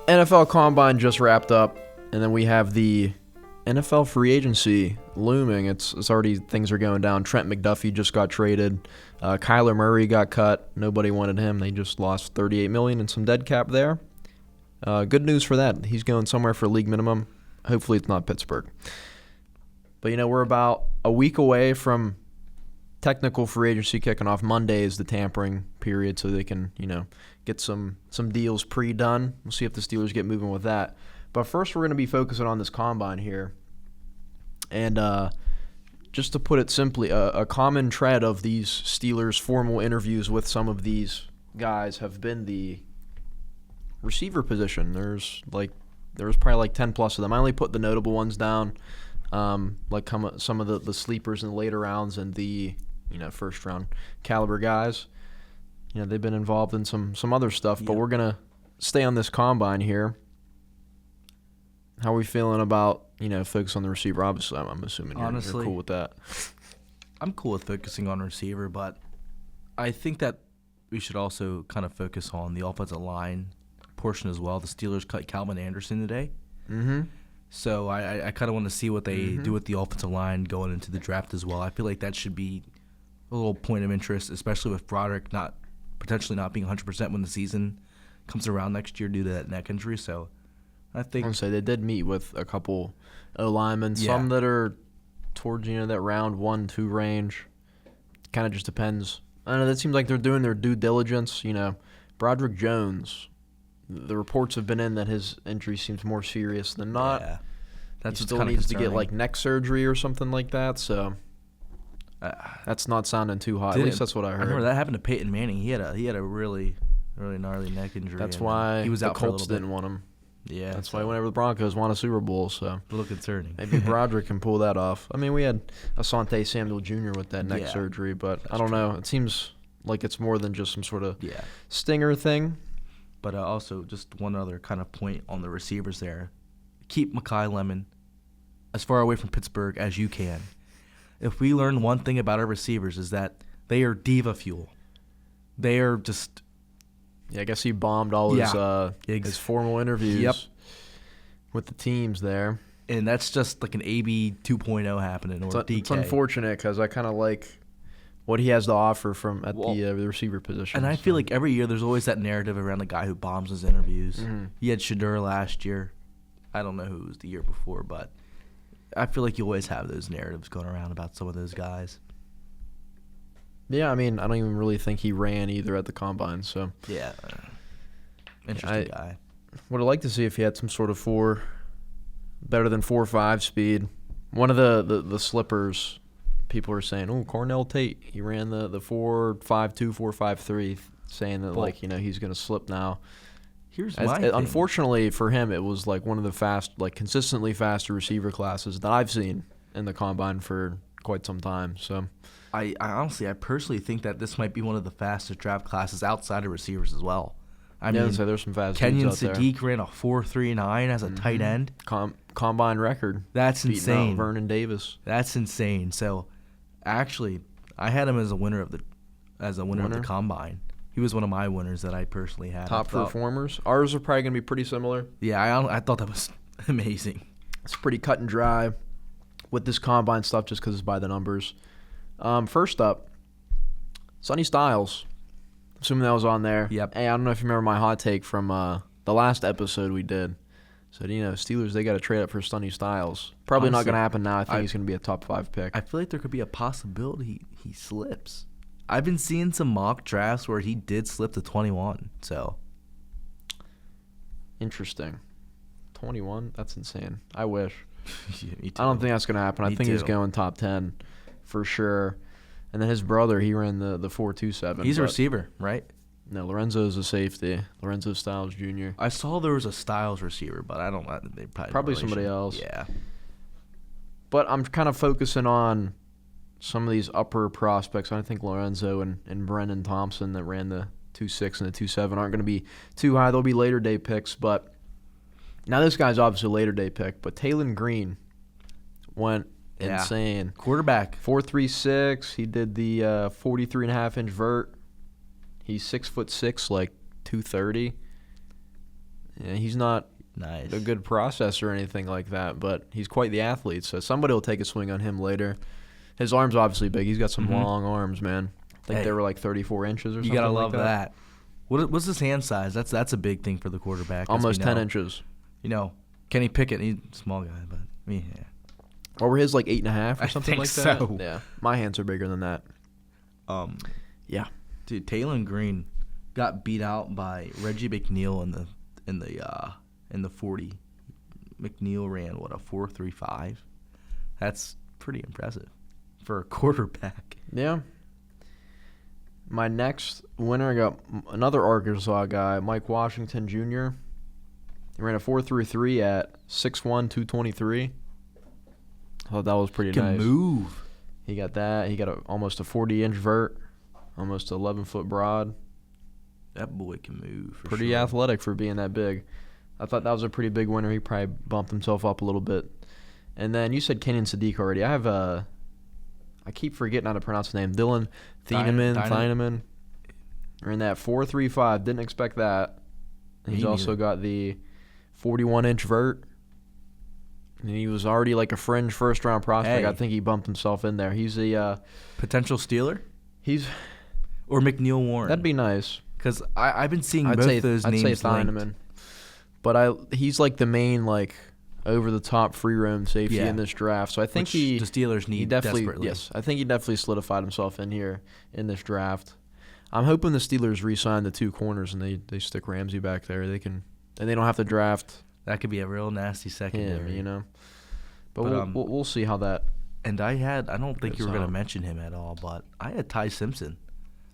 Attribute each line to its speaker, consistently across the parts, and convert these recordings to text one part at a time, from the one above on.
Speaker 1: NFL Combine just wrapped up, and then we have the NFL free agency looming. It's already, things are going down. Trent McDuffie just got traded. Kyler Murray got cut. Nobody wanted him. They just lost $38 million in some dead cap there. Good news for that. He's going somewhere for league minimum. Hopefully it's not Pittsburgh. But, we're about a week away from technical free agency kicking off. Monday is the tampering period, so they can, get some deals pre-done. We'll see if the Steelers get moving with that. But first, we're going to be focusing on this combine here. And just to put it simply, a common thread of these Steelers' formal interviews with some of these guys have been the receiver position. There was probably like 10 plus of them. I only put the notable ones down, like some of the sleepers in the later rounds and the first round caliber guys. They've been involved in some other stuff, but we're gonna stay on this combine here. How are we feeling about focus on the receiver? Obviously, I'm assuming you're cool with that.
Speaker 2: I'm cool with focusing on receiver, but I think that we should also kind of focus on the offensive line portion as well. The Steelers cut Calvin Anderson today. Mm-hmm. So I kind of want to see what they do with the offensive line going into the draft as well. I feel like that should be a little point of interest, especially with Broderick potentially not being 100% when the season comes around next year due to that neck injury. So I think
Speaker 1: they did meet with a couple O-linemen, some that are towards that round 1-2 range. Kind of just depends. I don't know. That seems like they're doing their due diligence. Broderick Jones. The reports have been in that his injury seems more serious than not.
Speaker 2: Yeah,
Speaker 1: he still needs to get neck surgery or something like that. So that's not sounding too hot. At least that's what I heard.
Speaker 2: I remember that happened to Peyton Manning. He had a really really gnarly neck injury.
Speaker 1: That's why
Speaker 2: he was out
Speaker 1: the Colts didn't want him.
Speaker 2: Yeah,
Speaker 1: that's why whenever the Broncos won a Super Bowl, so
Speaker 2: a little concerning.
Speaker 1: Maybe Broderick can pull that off. I mean, we had Asante Samuel Jr. with that neck surgery, but I don't know. It seems like it's more than just some sort of stinger thing.
Speaker 2: But also, just one other kind of point on the receivers there. Keep Mekhi Lemon as far away from Pittsburgh as you can. If we learn one thing about our receivers is that they are diva fuel. They are just...
Speaker 1: Yeah, I guess he bombed all his formal interviews with the teams there.
Speaker 2: And that's just like an AB 2.0 happening, or DK.
Speaker 1: It's unfortunate because I kind of like what he has to offer at the receiver position.
Speaker 2: And I feel like every year there's always that narrative around the guy who bombs his interviews. Mm-hmm. He had Shadur last year. I don't know who it was the year before, but I feel like you always have those narratives going around about some of those guys.
Speaker 1: Yeah, I mean, I don't even really think he ran either at the combine. So
Speaker 2: yeah, interesting guy.
Speaker 1: Would have liked to see if he had some sort of better than 4.5 speed. One of the slippers, people are saying, "Oh, Cornell Tate, he ran the 4.52, 4.53," saying that he's going to slip now.
Speaker 2: Here's my thing.
Speaker 1: Unfortunately for him, it was like one of the consistently faster receiver classes that I've seen in the combine for quite some time. So.
Speaker 2: I honestly, I personally think that this might be one of the fastest draft classes outside of receivers as well. I mean,
Speaker 1: so there's some fast
Speaker 2: Kenyon
Speaker 1: dudes out
Speaker 2: Sadiq ran a 4.39 as a tight end.
Speaker 1: Combine record.
Speaker 2: That's insane.
Speaker 1: Out Vernon Davis.
Speaker 2: That's insane. So, actually, I had him as a winner of the combine. He was one of my winners that I personally had.
Speaker 1: Top performers. Ours are probably going to be pretty similar.
Speaker 2: Yeah, I thought that was amazing.
Speaker 1: It's pretty cut and dry with this combine stuff just because it's by the numbers. First up, Sonny Styles. Assuming that was on there.
Speaker 2: Yep.
Speaker 1: Hey, I don't know if you remember my hot take from the last episode we did. Said, Steelers, they got to trade up for Sonny Styles. Probably not going to happen now. I think he's going to be a top 5 pick.
Speaker 2: I feel like there could be a possibility he slips. I've been seeing some mock drafts where he did slip to 21. So
Speaker 1: interesting. 21? That's insane. I wish.
Speaker 2: Yeah, me too.
Speaker 1: I don't think that's going to happen. I think he's going top 10 for sure. And then his brother, he ran the 4.27.
Speaker 2: He's a receiver, right?
Speaker 1: No, Lorenzo's a safety. Lorenzo Styles Jr.
Speaker 2: I saw there was a Styles receiver, but I don't know. They
Speaker 1: probably somebody else.
Speaker 2: Yeah.
Speaker 1: But I'm kind of focusing on some of these upper prospects. I think Lorenzo and Brennan Thompson that ran the 2.6 and the 2.7 aren't going to be too high. They'll be later day picks. But now this guy's obviously a later day pick. But Taylon Green went insane.
Speaker 2: Quarterback.
Speaker 1: 4.36. He did the 43.5-inch vert. He's 6'6", like 230. Yeah, he's not
Speaker 2: Nice.
Speaker 1: a good processor or anything like that, but he's quite the athlete. So somebody will take a swing on him later. His arm's obviously big. He's got some long arms, man. I think they were like 34 inches or something.
Speaker 2: You gotta
Speaker 1: like
Speaker 2: love that. What's his hand size? That's a big thing for the quarterback.
Speaker 1: Almost 10 inches.
Speaker 2: Kenny Pickett, he's a small guy, but me, yeah.
Speaker 1: Or were his like 8.5 or something like that?
Speaker 2: So.
Speaker 1: Yeah, my hands are bigger than that. Yeah,
Speaker 2: dude, Taylon Green got beat out by Reggie McNeil in the 40. McNeil ran a 4.35. That's pretty impressive for a quarterback.
Speaker 1: Yeah. My next winner, I got another Arkansas guy, Mike Washington Jr. He ran a 4.33 at 6'1", 223. I thought that was pretty nice.
Speaker 2: Can move.
Speaker 1: He got that. He got almost a 40-inch vert, almost 11-foot broad.
Speaker 2: That boy can move.
Speaker 1: Pretty athletic for being that big. I thought that was a pretty big winner. He probably bumped himself up a little bit. And then you said Kenyon Sadiq already. I keep forgetting how to pronounce his name. Dylan Thieneman. Ran that 4.35. Didn't expect that. He's also got the 41-inch vert. And he was already like a fringe first-round prospect.
Speaker 2: Hey.
Speaker 1: I think he bumped himself in there. He's a
Speaker 2: potential Steeler? Or
Speaker 1: McNeil
Speaker 2: McNeil Warren.
Speaker 1: That'd be nice.
Speaker 2: Because I've been seeing both those names
Speaker 1: I'd say Thieneman. But he's like the main like over-the-top free roam safety in this draft. So I think
Speaker 2: the Steelers need desperately.
Speaker 1: Yes, I think he definitely solidified himself in here in this draft. I'm hoping the Steelers re-sign the two corners and they stick Ramsey back there. They don't have to draft.
Speaker 2: That could be a real nasty secondary.
Speaker 1: But we'll see how that.
Speaker 2: And I don't think you were going to mention him at all, but I had Ty Simpson.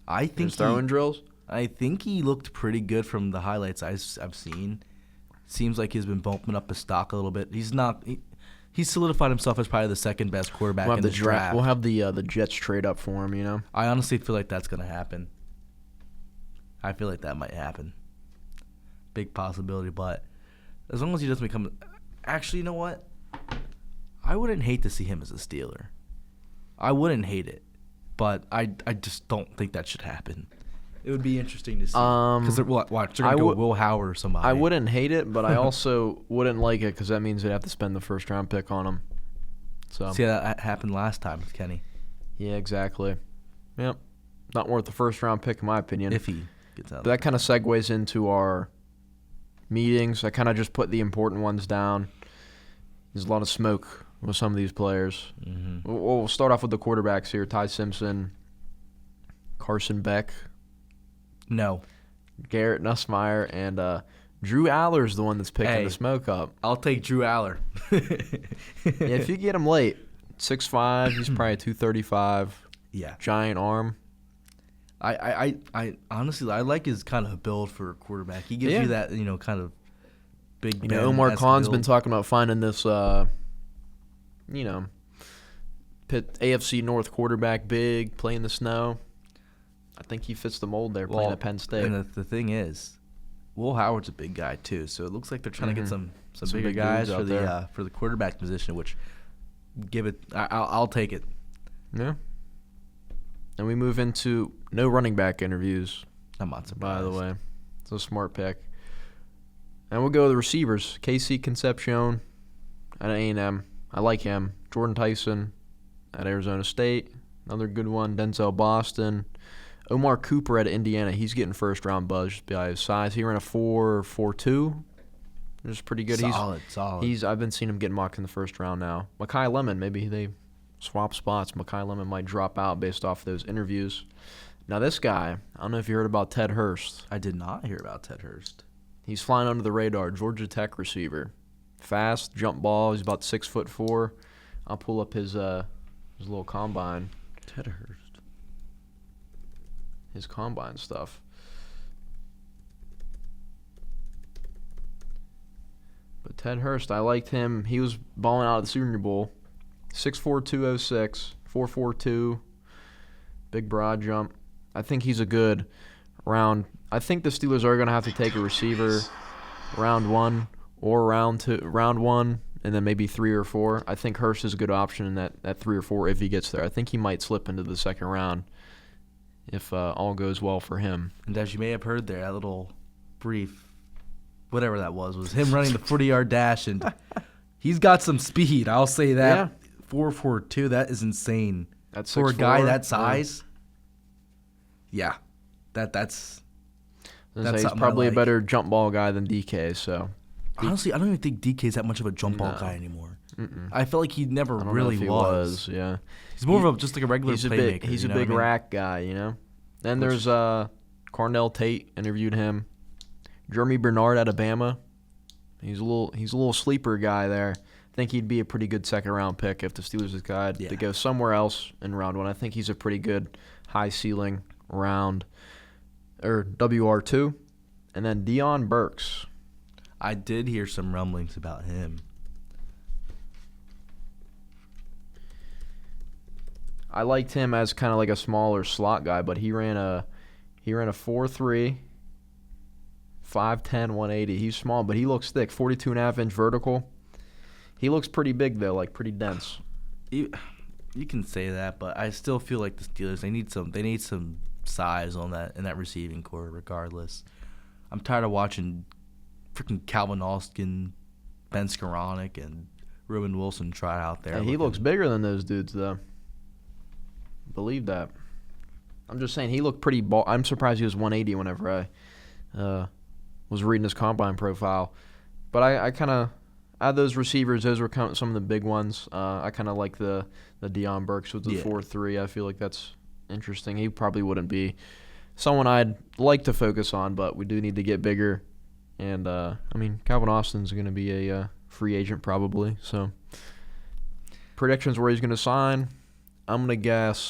Speaker 2: I think
Speaker 1: throwing drills.
Speaker 2: I think he looked pretty good from the highlights I've seen. Seems like he's been bumping up his stock a little bit. He's solidified himself as probably the second best quarterback in the draft.
Speaker 1: We'll have the Jets trade up for him.
Speaker 2: I honestly feel like that's going to happen. I feel like that might happen. Big possibility, but as long as he doesn't become... Actually, you know what? I wouldn't hate to see him as a Steeler. I wouldn't hate it, but I just don't think that should happen. It would be interesting to see. Because they're going to go Will Howard or somebody.
Speaker 1: I wouldn't hate it, but I also wouldn't like it because that means they'd have to spend the first-round pick on him. So
Speaker 2: see, that happened last time with Kenny.
Speaker 1: Yeah, exactly. Yep. Not worth the first-round pick, in my opinion.
Speaker 2: If he gets out.
Speaker 1: But that kind of segues into our meetings. I kind of just put the important ones down. There's a lot of smoke with some of these players.
Speaker 2: Mm-hmm.
Speaker 1: We'll start off with the quarterbacks here. Ty Simpson, Carson Beck.
Speaker 2: No.
Speaker 1: Garrett Nussmeier, and Drew Aller's the one that's picking the smoke up.
Speaker 2: I'll take Drew Aller.
Speaker 1: If you get him late, 6'5", he's probably 235.
Speaker 2: Yeah.
Speaker 1: Giant arm.
Speaker 2: I honestly, I like his kind of build for a quarterback. He gives you that, kind of big.
Speaker 1: Omar Khan's been talking about finding this, Pitt AFC North quarterback, big, play in the snow. I think he fits the mold there, playing at Penn State.
Speaker 2: And the thing is, Will Howard's a big guy too, so it looks like they're trying to get some bigger guys for the quarterback position. Which, I'll take it.
Speaker 1: Yeah. And we move into no running back interviews.
Speaker 2: I'm not surprised.
Speaker 1: By the way, it's a smart pick. And we'll go with the receivers. Casey Concepcion at A&M. I like him. Jordan Tyson at Arizona State. Another good one. Denzel Boston. Omar Cooper at Indiana. He's getting first-round buzz by his size. He ran a 4.42. Which is pretty good.
Speaker 2: Solid.
Speaker 1: I've been seeing him get mocked in the first round now. Mekhi Lemon, maybe they swap spots. Mekhi Lemon might drop out based off those interviews. Now this guy, I don't know if you heard about Ted Hurst.
Speaker 2: I did not hear about Ted Hurst.
Speaker 1: He's flying under the radar. Georgia Tech receiver. Fast, jump ball. He's about 6'4". I'll pull up his little combine.
Speaker 2: Ted Hurst.
Speaker 1: His combine stuff. But Ted Hurst, I liked him. He was balling out at the Senior Bowl. 6'4", 206, 4.42, big broad jump. I think he's a good round. I think the Steelers are going to have to take a receiver round 1 or round 1, and then maybe 3 or 4. I think Hurst is a good option in that 3 or 4 if he gets there. I think he might slip into the second round if all goes well for him.
Speaker 2: And as you may have heard there, that little brief whatever that was him running the 40-yard dash, and he's got some speed. I'll say that.
Speaker 1: Yeah.
Speaker 2: 4.42, that is insane.
Speaker 1: That's
Speaker 2: for a
Speaker 1: 6'4",
Speaker 2: guy that size. Yeah, that's
Speaker 1: He's
Speaker 2: something
Speaker 1: probably
Speaker 2: I
Speaker 1: a
Speaker 2: like.
Speaker 1: better jump ball guy than DK. So
Speaker 2: Honestly, I don't even think DK's that much of a jump ball guy anymore. I feel like he never
Speaker 1: I don't
Speaker 2: really
Speaker 1: know if he
Speaker 2: was.
Speaker 1: Yeah,
Speaker 2: He's more of just like a regular playmaker.
Speaker 1: He's
Speaker 2: you
Speaker 1: a
Speaker 2: know
Speaker 1: big
Speaker 2: what I mean?
Speaker 1: rack guy, you know. Then there's Cornell Tate. Interviewed him. Jeremy Bernard out of Bama. He's a little sleeper guy there. I think he'd be a pretty good second round pick if the Steelers decide to go somewhere else in round one. I think he's a pretty good high ceiling round or WR2. And then Deion Burks.
Speaker 2: I did hear some rumblings about him.
Speaker 1: I liked him as kind of like a smaller slot guy, but he ran a 4.3, 5'10", 180. He's small, but he looks thick. 42.5-inch vertical. He looks pretty big though, like pretty dense.
Speaker 2: You can say that, but I still feel like the Steelers they need some size on that in that receiving core regardless. I'm tired of watching freaking Calvin Austin, Ben Skoranek, and Ruben Wilson try out there.
Speaker 1: Hey, he looks bigger than those dudes though. Believe that. I'm just saying he looked pretty I'm surprised he was 180 whenever I was reading his combine profile. But I kind of out of those receivers, those were kind of some of the big ones. I kind of like the Deion Burks with the 4.3. I feel like that's interesting. He probably wouldn't be someone I'd like to focus on, but we do need to get bigger. And I mean, Calvin Austin's going to be a free agent probably. So predictions where he's going to sign. I'm going to guess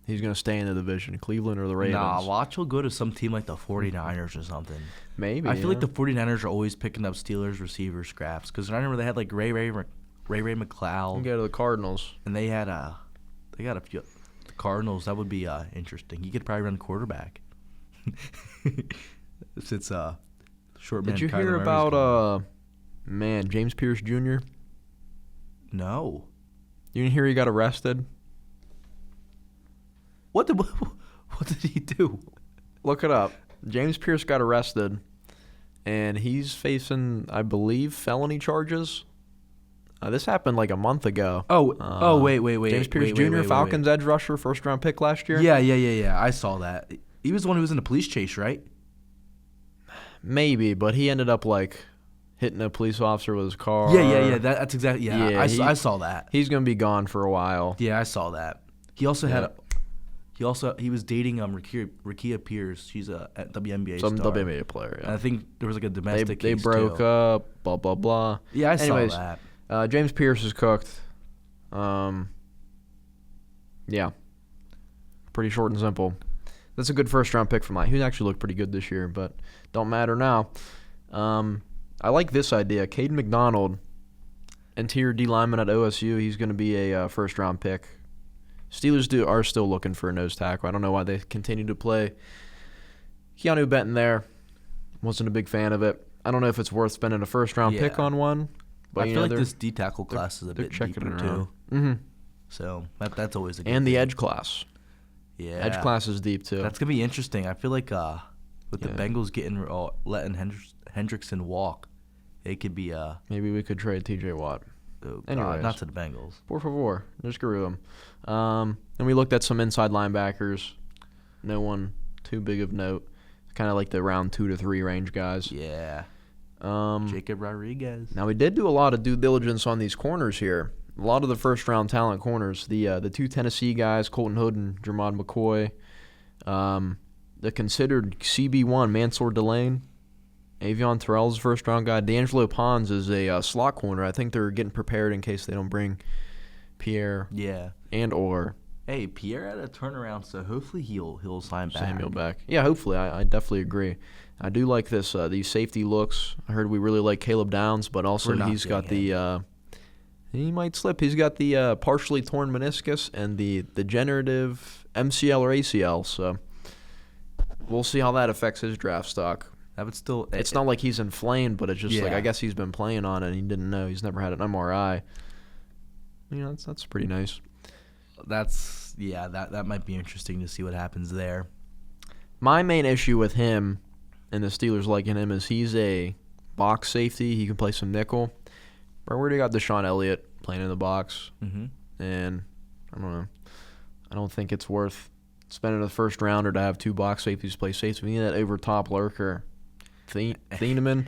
Speaker 1: he's going to stay in the division, Cleveland or the Ravens.
Speaker 2: Nah, watch he'll go to some team like the 49ers or something.
Speaker 1: Maybe.
Speaker 2: I feel like the 49ers are always picking up Steelers receiver scraps because I remember they had like Ray McLeod.
Speaker 1: You go to the Cardinals.
Speaker 2: And they got a few. The Cardinals, that would be interesting. He could probably run quarterback. Since short man.
Speaker 1: Did you
Speaker 2: Kyler
Speaker 1: hear
Speaker 2: Murray's
Speaker 1: about
Speaker 2: gone.
Speaker 1: James Pierce Jr.?
Speaker 2: No.
Speaker 1: You didn't hear he got arrested?
Speaker 2: What did he do?
Speaker 1: Look it up. James Pierce got arrested, and he's facing, I believe, felony charges. This happened like a month ago.
Speaker 2: Wait.
Speaker 1: James Pierce Jr., Falcons edge rusher, first-round pick last year?
Speaker 2: Yeah. I saw that. He was the one who was in a police chase, right?
Speaker 1: Maybe, but he ended up, like, hitting a police officer with his car.
Speaker 2: Yeah. That's exactly. Yeah, I saw that.
Speaker 1: He's going to be gone for a while.
Speaker 2: Yeah, I saw that. He also had he was dating Rakia Pierce. She's a WNBA
Speaker 1: Some
Speaker 2: star.
Speaker 1: WNBA player, yeah.
Speaker 2: And I think there was like a domestic
Speaker 1: They
Speaker 2: case
Speaker 1: broke
Speaker 2: too.
Speaker 1: up, blah, blah, blah.
Speaker 2: Yeah, I
Speaker 1: Anyways,
Speaker 2: saw that.
Speaker 1: James Pierce is cooked. Yeah. Pretty short and simple. That's a good first-round pick for mine. He actually looked pretty good this year, but don't matter now. I like this idea. Caden McDonald, interior D lineman at OSU. He's going to be a first-round pick. Steelers are still looking for a nose tackle. I don't know why they continue to play Keanu Benton there. Wasn't a big fan of it. I don't know if it's worth spending a first-round pick on one. But
Speaker 2: I feel like this D tackle class is a bit deeper too.
Speaker 1: Mm-hmm.
Speaker 2: So that's always a good
Speaker 1: And the
Speaker 2: thing.
Speaker 1: edge class.
Speaker 2: Yeah,
Speaker 1: Edge class is deep too.
Speaker 2: That's gonna be interesting. I feel like with the Bengals letting Hendrickson walk, it could be
Speaker 1: Maybe we could trade T.J. Watt.
Speaker 2: oh God,
Speaker 1: Anyways.
Speaker 2: not to the Bengals.
Speaker 1: Por favor. Just screw them. And we looked at some inside linebackers. No one too big of note. Kind of like the round 2 to 3 range guys.
Speaker 2: Yeah. Jacob Rodriguez.
Speaker 1: Now, we did do a lot of due diligence on these corners here. A lot of the first-round talent corners. The two Tennessee guys, Colton Hood and Jermod McCoy. The considered CB1, Mansour Delane. Avion Terrell's a first-round guy. D'Angelo Pons is a slot corner. I think they're getting prepared in case they don't bring Pierre or
Speaker 2: Hey, Pierre had a turnaround, so hopefully he'll sign back.
Speaker 1: Samuel back. Yeah, hopefully. I definitely agree. I do like this these safety looks. I heard we really like Caleb Downs, but also he's got the he might slip. He's got the partially torn meniscus and the degenerative MCL or ACL, so we'll see how that affects his draft stock.
Speaker 2: That would still
Speaker 1: It's not like he's inflamed, but it's just like I guess he's been playing on it and he didn't know. He's never had an MRI. You know, that's pretty nice.
Speaker 2: That might be interesting to see what happens there.
Speaker 1: My main issue with him and the Steelers liking him is he's a box safety. He can play some nickel. Bro, we already got Deshaun Elliott playing in the box, and I don't know. I don't think it's worth spending a first rounder to have two box safeties play safety. We need that over top lurker, Thieneman.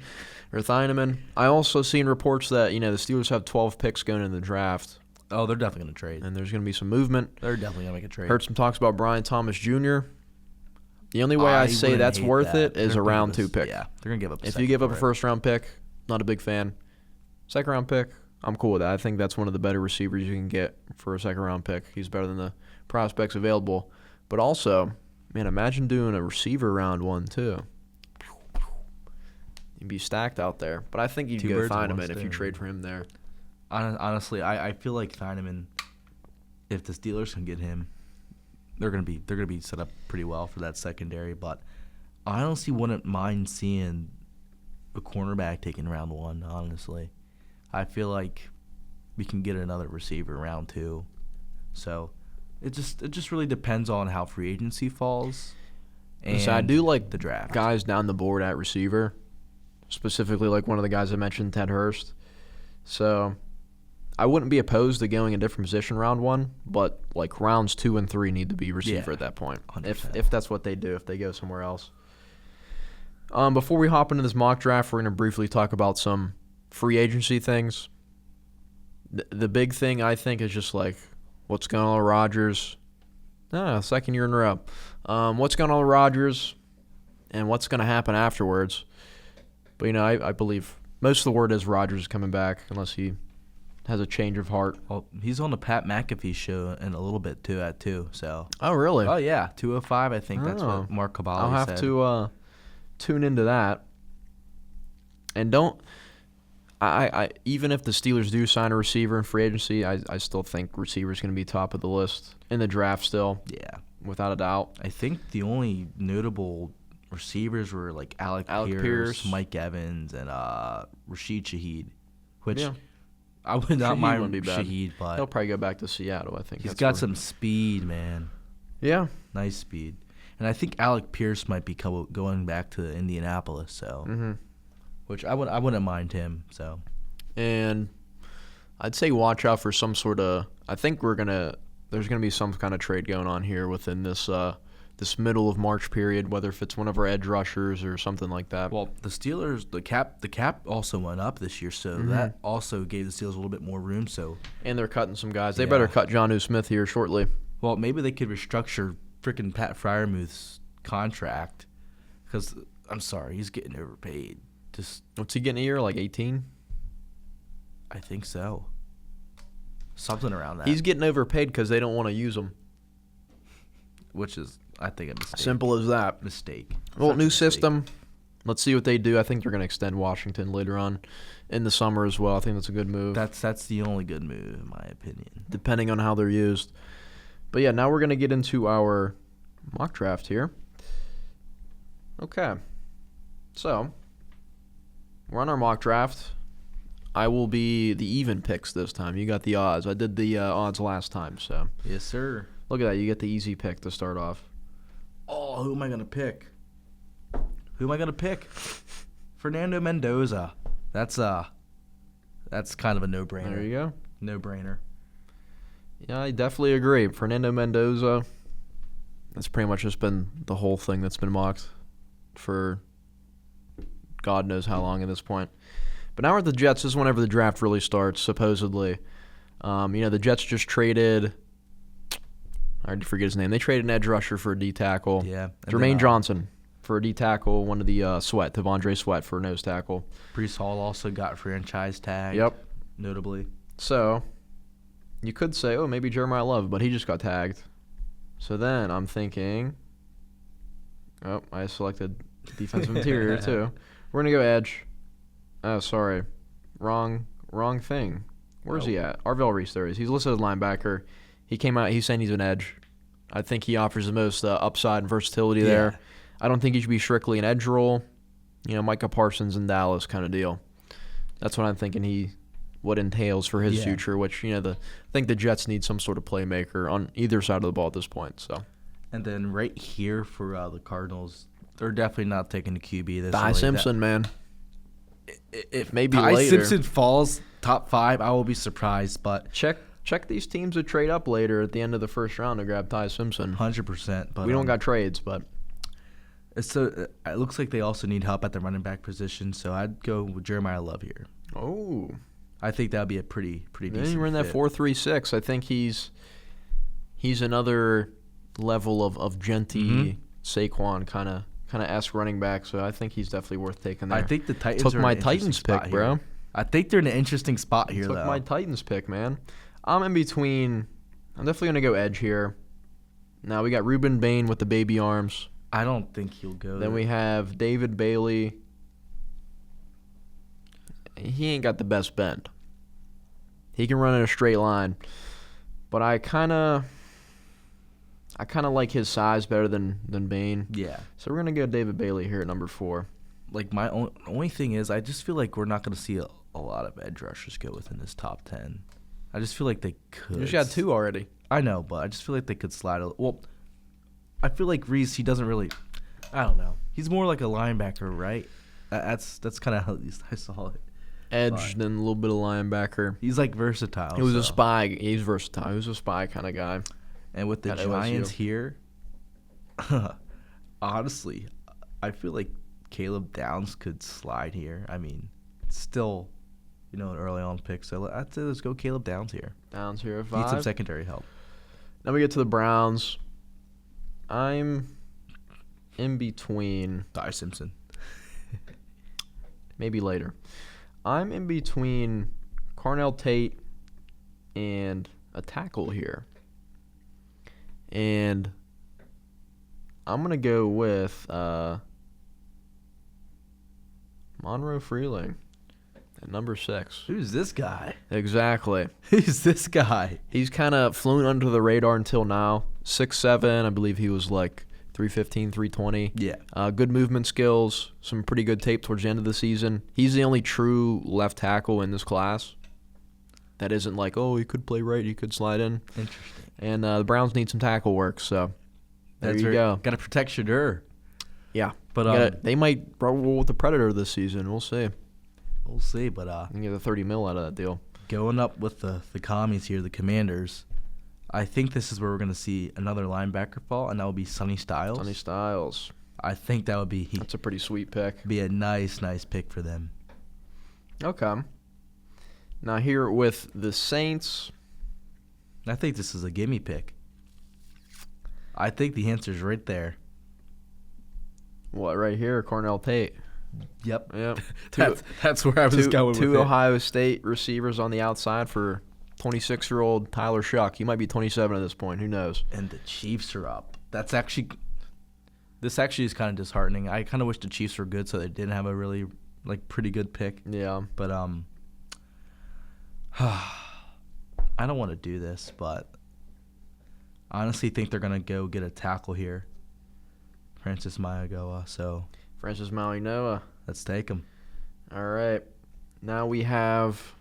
Speaker 1: I also seen reports that the Steelers have 12 picks going in the draft.
Speaker 2: Oh, they're definitely going to trade.
Speaker 1: And there's going to be some movement.
Speaker 2: They're definitely going to make a trade.
Speaker 1: Heard some talks about Brian Thomas Jr. The only way I say that's worth it is a round 2 pick.
Speaker 2: Yeah, they're going to give up.
Speaker 1: If you give up a first round pick, not a big fan. Second round pick, I'm cool with that. I think that's one of the better receivers you can get for a second round pick. He's better than the prospects available. But also, man, imagine doing a receiver round 1 too. You'd be stacked out there. But I think you'd go Thieneman if you trade for him there.
Speaker 2: Honestly, I feel like Thieneman, if the Steelers can get him, they're gonna be set up pretty well for that secondary. But I honestly wouldn't mind seeing a cornerback taken round 1. Honestly, I feel like we can get another receiver round 2. So it just really depends on how free agency falls. And
Speaker 1: so I do like
Speaker 2: the draft
Speaker 1: guys down the board at receiver, specifically like one of the guys I mentioned, Ted Hurst. So I wouldn't be opposed to going a different position round 1, but like rounds 2 and 3 need to be receiver at that point.
Speaker 2: 100%.
Speaker 1: If that's what they do, if they go somewhere else. Before we hop into this mock draft, we're going to briefly talk about some free agency things. The big thing I think is just like what's going on with Rodgers. Second year in a row. What's going on with Rodgers and what's going to happen afterwards. But I believe most of the word is Rodgers is coming back unless he has a change of heart.
Speaker 2: Well, he's on the Pat McAfee show in a little bit too at 2. So.
Speaker 1: Oh really?
Speaker 2: Oh yeah, 2:05. I think that's what Mark Caballi said.
Speaker 1: I'll have to tune into that. And I even if the Steelers do sign a receiver in free agency, I still think receiver's going to be top of the list in the draft still.
Speaker 2: Yeah,
Speaker 1: without a doubt.
Speaker 2: I think the only notable receivers were like Alec Pierce, Mike Evans, and Rashid Shaheed, which I would not mind Shaheed, but
Speaker 1: he'll probably go back to Seattle. I think
Speaker 2: he's got some speed, man.
Speaker 1: Yeah,
Speaker 2: nice speed, and I think Alec Pierce might be going back to Indianapolis. So, which I wouldn't mind him. So,
Speaker 1: and I'd say watch out for some sort of. I think there's gonna be some kind of trade going on here within this this middle of March period, whether if it's one of our edge rushers or something like that.
Speaker 2: Well, the Steelers, the cap also went up this year, so that also gave the Steelers a little bit more room. So,
Speaker 1: and they're cutting some guys. They better cut Jonnu Smith here shortly.
Speaker 2: Well, maybe they could restructure freaking Pat Freiermuth's contract because I'm sorry, he's getting overpaid.
Speaker 1: What's he getting a year? Like 18?
Speaker 2: I think so. Something around that.
Speaker 1: He's getting overpaid because they don't want to use him.
Speaker 2: Which is, I think, a mistake.
Speaker 1: Simple as that.
Speaker 2: Mistake.
Speaker 1: Well, new system. Let's see what they do. I think they're going to extend Washington later on in the summer as well. I think that's a good move.
Speaker 2: That's the only good move, in my opinion.
Speaker 1: Depending on how they're used. But yeah, now we're going to get into our mock draft here. Okay. So, we're on our mock draft. I will be the even picks this time. You got the odds. I did the odds last time, so.
Speaker 2: Yes, sir.
Speaker 1: Look at that. You get the easy pick to start off.
Speaker 2: Oh, who am I going to pick? Fernando Mendoza. That's kind of a no-brainer.
Speaker 1: There you go.
Speaker 2: No-brainer.
Speaker 1: Yeah, I definitely agree. Fernando Mendoza, that's pretty much just been the whole thing that's been mocked for God knows how long at this point. But now we're at the Jets. This is whenever the draft really starts, supposedly. The Jets just traded... I already forget his name. They traded an edge rusher for a D tackle.
Speaker 2: Yeah.
Speaker 1: Jermaine Johnson for a D tackle. One of the Devondre Sweat for a nose tackle.
Speaker 2: Breece Hall also got franchise tagged.
Speaker 1: Yep.
Speaker 2: Notably.
Speaker 1: So, you could say, maybe Jeremiah Love, but he just got tagged. So then I'm thinking, I selected defensive interior too. We're going to go edge. Oh, sorry. Wrong thing. Where's he at? Arvell Reese, there he is. He's listed as linebacker. He came out, he's saying he's an edge. I think he offers the most upside and versatility there. I don't think he should be strictly an edge role. Micah Parsons in Dallas kind of deal. That's what I'm thinking what entails for his future, which, I think the Jets need some sort of playmaker on either side of the ball at this point. So,
Speaker 2: and then right here for the Cardinals, They're definitely not taking the QB this
Speaker 1: Ty
Speaker 2: early.
Speaker 1: Simpson, man.
Speaker 2: If
Speaker 1: maybe
Speaker 2: Ty
Speaker 1: later.
Speaker 2: Simpson falls top 5, I will be surprised. But
Speaker 1: Check these teams that trade up later at the end of the first round to grab Ty Simpson.
Speaker 2: 100%. But
Speaker 1: We don't got trades, but
Speaker 2: it looks like they also need help at the running back position. So I'd go with Jeremiah Love here.
Speaker 1: oh,
Speaker 2: I think that would be a pretty
Speaker 1: then
Speaker 2: decent
Speaker 1: you run that
Speaker 2: fit.
Speaker 1: 4.36. I think he's another level of Genty, Saquon kind of esque running back. So I think he's definitely worth taking there.
Speaker 2: I think the Titans
Speaker 1: Took
Speaker 2: are
Speaker 1: my
Speaker 2: in an interesting
Speaker 1: Titans
Speaker 2: spot
Speaker 1: pick,
Speaker 2: here.
Speaker 1: bro.
Speaker 2: I think they're in an interesting spot here,
Speaker 1: Took
Speaker 2: though.
Speaker 1: my Titans pick, man. I'm in between. I'm definitely gonna go edge here. Now we got Ruben Bain with the baby arms.
Speaker 2: I don't think he'll go.
Speaker 1: Then we have David Bailey. He ain't got the best bend. He can run in a straight line, but I kind of like his size better than Bain.
Speaker 2: Yeah.
Speaker 1: So we're gonna go David Bailey here at number 4.
Speaker 2: Like, my only thing is, I just feel like we're not going to see a lot of edge rushers go within this top 10. I just feel like they could.
Speaker 1: You just got 2 already.
Speaker 2: I know, but I just feel like they could slide well, I feel like Reese, he doesn't really, I don't know. He's more like a linebacker, right? That's kind of how at least I saw it.
Speaker 1: Edge, then a little bit of linebacker.
Speaker 2: He's like versatile.
Speaker 1: He was a
Speaker 2: so.
Speaker 1: spy. He's versatile. He was a spy kind of guy.
Speaker 2: And with the
Speaker 1: At
Speaker 2: Giants
Speaker 1: OSU.
Speaker 2: here, honestly, I feel like Caleb Downs could slide here. I mean, still, an early on pick. So I'd say let's go Caleb Downs here.
Speaker 1: Downs here at
Speaker 2: Need some
Speaker 1: 5.
Speaker 2: secondary help.
Speaker 1: Then we get to the Browns. I'm in between.
Speaker 2: Ty Simpson.
Speaker 1: Maybe later. I'm in between Carnell Tate and a tackle here. And I'm going to go with Monroe Freeling at number 6.
Speaker 2: Who's this guy?
Speaker 1: Exactly.
Speaker 2: Who's this guy?
Speaker 1: He's kind of flown under the radar until now. 6'7", I believe he was like 315, 320.
Speaker 2: Yeah.
Speaker 1: Good movement skills, some pretty good tape towards the end of the season. He's the only true left tackle in this class that isn't like, oh, he could play right, he could slide in.
Speaker 2: Interesting.
Speaker 1: And the Browns need some tackle work, so there you go.
Speaker 2: Got to protect Shadur.
Speaker 1: Yeah.
Speaker 2: But
Speaker 1: They might roll with the Predator this season. We'll see.
Speaker 2: we'll see. But
Speaker 1: You can get the $30 million out of that deal.
Speaker 2: going up with the commies here, the Commanders, I think this is where we're going to see another linebacker fall, and that will be Sonny Styles.
Speaker 1: Sonny Styles.
Speaker 2: I think that would be
Speaker 1: That's a pretty sweet pick.
Speaker 2: be a nice pick for them.
Speaker 1: Okay. Now here with the Saints.
Speaker 2: I think this is a gimme pick. I think the answer's right there.
Speaker 1: What, right here? Cornell Tate.
Speaker 2: Yep.
Speaker 1: Yep.
Speaker 2: That's where I was going
Speaker 1: two
Speaker 2: with
Speaker 1: Ohio State receivers on the outside for 26-year-old Tyler Shuck. He might be 27 at this point. Who knows?
Speaker 2: it. And the Chiefs are up. This actually is kind of disheartening. I kind of wish the Chiefs were good so they didn't have a really pretty good pick.
Speaker 1: Yeah.
Speaker 2: But I don't want to do this, but I honestly think they're gonna go get a tackle here, Francis Mayagoa. So
Speaker 1: Francis Maui Noah.
Speaker 2: let's take him.
Speaker 1: All right. Now we have